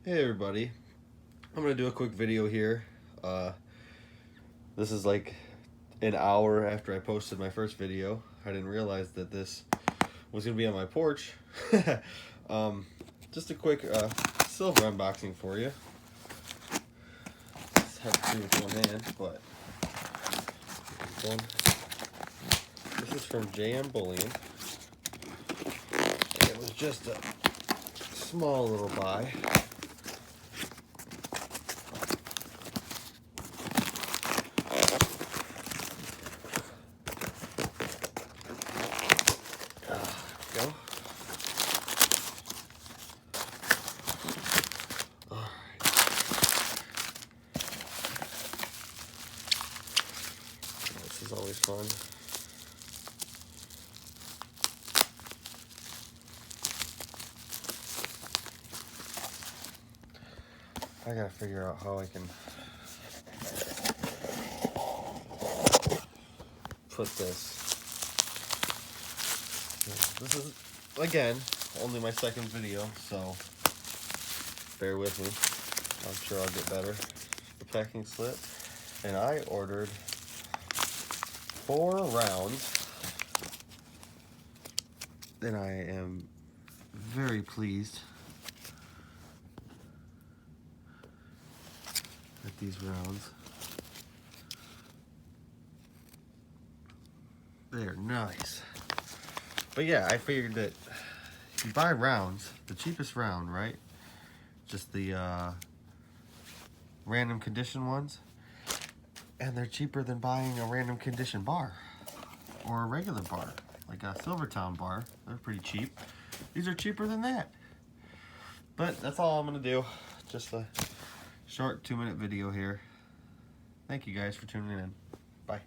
Hey everybody, I'm gonna do a quick video here. This is like an hour after I posted my first video. I didn't realize that this was gonna be on my porch. Just a quick silver unboxing for you. It's hard to do with one hand, but this is from JM Bullion. It was just a small little buy. Go. This is always fun. I gotta figure out how I can put this. This is, again, only my second video, so bear with me. I'm sure I'll get better. The packing slip. And I ordered 4 rounds. And I am very pleased with these rounds. They're nice. But yeah, I figured that you buy rounds, the cheapest round, right? Just the random condition ones. And they're cheaper than buying a random condition bar or a regular bar, like a Silvertown bar. They're pretty cheap. These are cheaper than that. But that's all I'm gonna do. Just a short 2-minute video here. Thank you guys for tuning in. Bye.